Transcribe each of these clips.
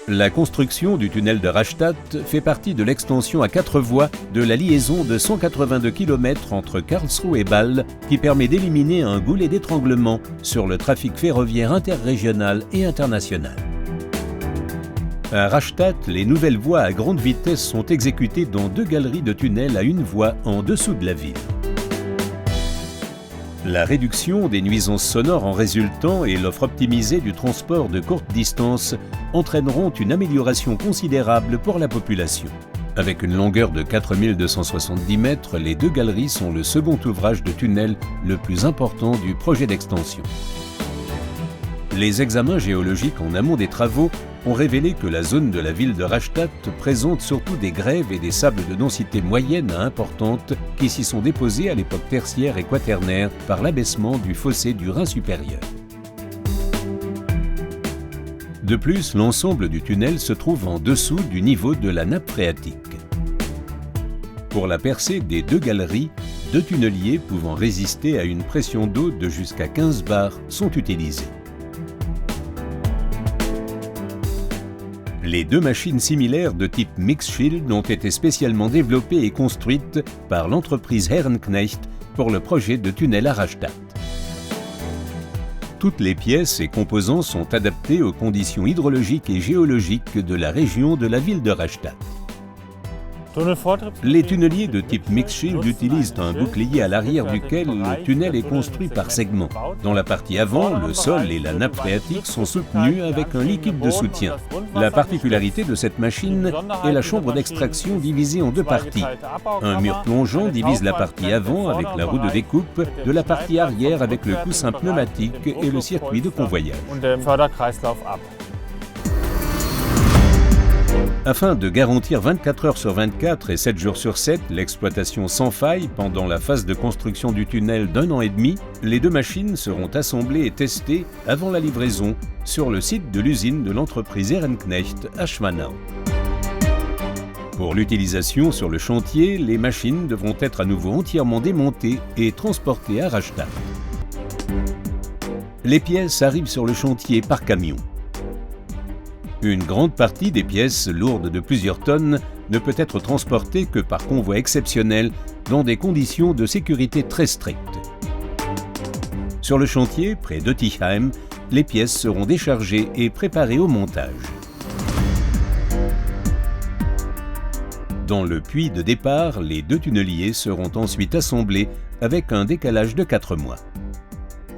La construction du tunnel de Rastatt fait partie de l'extension à 4 voies de la liaison de 182 km entre Karlsruhe et Bâle qui permet d'éliminer un goulet d'étranglement sur le trafic ferroviaire interrégional et international. À Rastatt, les nouvelles voies à grande vitesse sont exécutées dans 2 galeries de tunnels à une voie en dessous de la ville. La réduction des nuisances sonores en résultant et l'offre optimisée du transport de courte distance entraîneront une amélioration considérable pour la population. Avec une longueur de 4270 mètres, les 2 galeries sont le second ouvrage de tunnel le plus important du projet d'extension. Les examens géologiques en amont des travaux ont révélé que la zone de la ville de Rastatt présente surtout des grèves et des sables de densité moyenne à importante qui s'y sont déposés à l'époque tertiaire et quaternaire par l'abaissement du fossé du Rhin supérieur. De plus, l'ensemble du tunnel se trouve en dessous du niveau de la nappe phréatique. Pour la percée des 2 galeries, 2 tunneliers pouvant résister à une pression d'eau de jusqu'à 15 bars sont utilisés. Les 2 machines similaires de type Mixschild ont été spécialement développées et construites par l'entreprise Herrenknecht pour le projet de tunnel à Rastatt. Toutes les pièces et composants sont adaptés aux conditions hydrologiques et géologiques de la région de la ville de Rastatt. Les tunneliers de type Mixschild utilisent un bouclier à l'arrière duquel le tunnel est construit par segments. Dans la partie avant, le sol et la nappe phréatique sont soutenus avec un liquide de soutien. La particularité de cette machine est la chambre d'extraction divisée en 2 parties. Un mur plongeant divise la partie avant avec la roue de découpe de la partie arrière avec le coussin pneumatique et le circuit de convoyage. Afin de garantir 24 heures sur 24 et 7 jours sur 7 l'exploitation sans faille pendant la phase de construction du tunnel d'1 an et demi, les 2 machines seront assemblées et testées avant la livraison sur le site de l'usine de l'entreprise Herrenknecht à Schwanau. Pour l'utilisation sur le chantier, les machines devront être à nouveau entièrement démontées et transportées à Rastatt. Les pièces arrivent sur le chantier par camion. Une grande partie des pièces lourdes de plusieurs tonnes ne peut être transportée que par convoi exceptionnel dans des conditions de sécurité très strictes. Sur le chantier, près d'Öttichheim, les pièces seront déchargées et préparées au montage. Dans le puits de départ, les 2 tunneliers seront ensuite assemblés avec un décalage de 4 mois.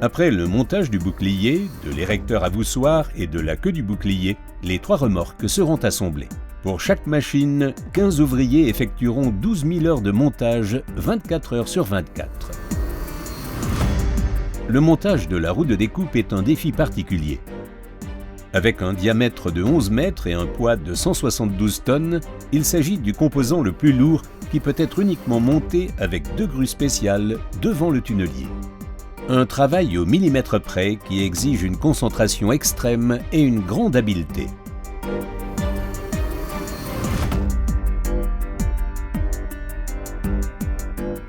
Après le montage du bouclier, de l'érecteur à voussoir et de la queue du bouclier, les 3 remorques seront assemblées. Pour chaque machine, 15 ouvriers effectueront 12 000 heures de montage, 24 heures sur 24. Le montage de la roue de découpe est un défi particulier. Avec un diamètre de 11 mètres et un poids de 172 tonnes, il s'agit du composant le plus lourd qui peut être uniquement monté avec 2 grues spéciales devant le tunnelier. Un travail au millimètre près qui exige une concentration extrême et une grande habileté.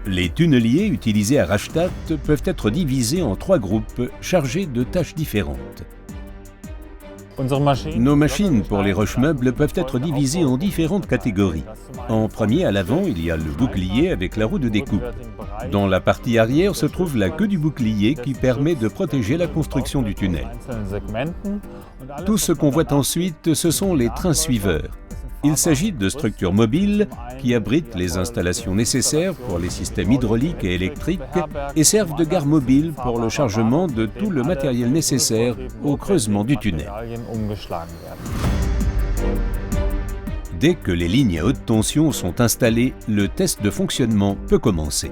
Les tunneliers utilisés à Rastatt peuvent être divisés en 3 groupes chargés de tâches différentes. Nos machines pour les roches-meubles peuvent être divisées en différentes catégories. En premier, à l'avant, il y a le bouclier avec la roue de découpe. Dans la partie arrière se trouve la queue du bouclier qui permet de protéger la construction du tunnel. Tout ce qu'on voit ensuite, ce sont les trains suiveurs. Il s'agit de structures mobiles qui abritent les installations nécessaires pour les systèmes hydrauliques et électriques et servent de gare mobile pour le chargement de tout le matériel nécessaire au creusement du tunnel. Dès que les lignes à haute tension sont installées, le test de fonctionnement peut commencer.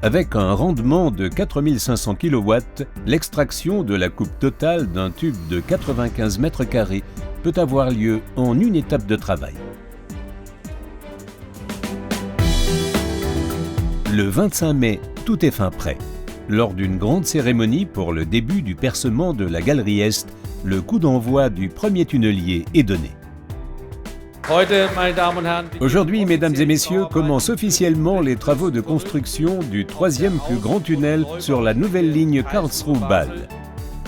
Avec un rendement de 4500 kW, l'extraction de la coupe totale d'un tube de 95 mètres carrés peut avoir lieu en une étape de travail. Le 25 mai, tout est fin prêt. Lors d'une grande cérémonie pour le début du percement de la galerie Est, le coup d'envoi du premier tunnelier est donné. Aujourd'hui, mesdames et messieurs, commencent officiellement les travaux de construction du 3e plus grand tunnel sur la nouvelle ligne Karlsruhe-Bâle.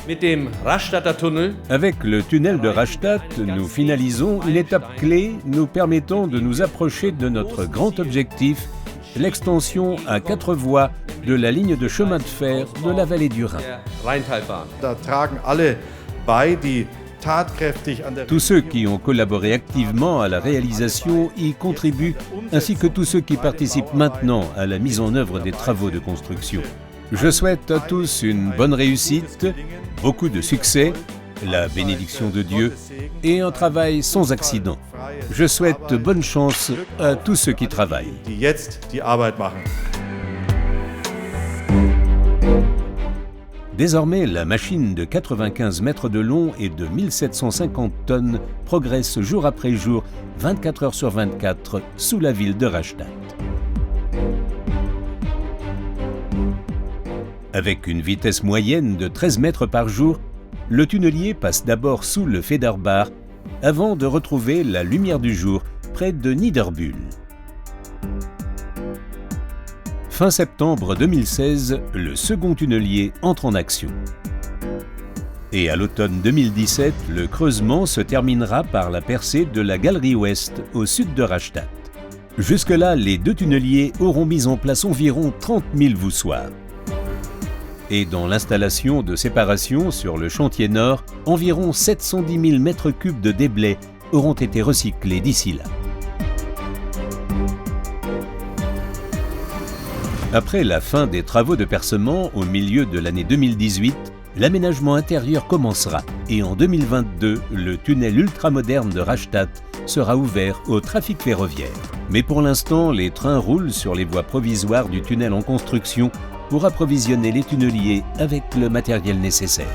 Mit dem Rastatter Tunnel Avec le tunnel de Rastatt, nous finalisons une étape clé nous permettant de nous approcher de notre grand objectif, l'extension à 4 voies de la ligne de chemin de fer de la vallée du Rhin. der Rheintalbahn. Da tragen alle bei, die tatkräftig an der Tous ceux qui ont collaboré activement à la réalisation y contribuent, ainsi que tous ceux qui participent maintenant à la mise en œuvre des travaux de construction. Je souhaite à tous une bonne réussite, beaucoup de succès, la bénédiction de Dieu et un travail sans accident. Je souhaite bonne chance à tous ceux qui travaillent. die jetzt die Arbeit machen. Désormais, la machine de 95 mètres de long et de 1750 tonnes progresse jour après jour, 24 heures sur 24, sous la ville de Rastatt. Avec une vitesse moyenne de 13 mètres par jour, le tunnelier passe d'abord sous le Federbach avant de retrouver la lumière du jour près de Niederbühl. Fin septembre 2016, le second tunnelier entre en action. Et à l'automne 2017, le creusement se terminera par la percée de la galerie ouest au sud de Rastatt. Jusque-là, les deux tunneliers auront mis en place environ 30 000 voussoirs. Et dans l'installation de séparation sur le chantier nord, environ 710 000 mètres cubes de déblais auront été recyclés d'ici là. Après la fin des travaux de percement au milieu de l'année 2018, l'aménagement intérieur commencera et en 2022, le tunnel ultramoderne de Rastatt sera ouvert au trafic ferroviaire. Mais pour l'instant, les trains roulent sur les voies provisoires du tunnel en construction pour approvisionner les tunneliers avec le matériel nécessaire.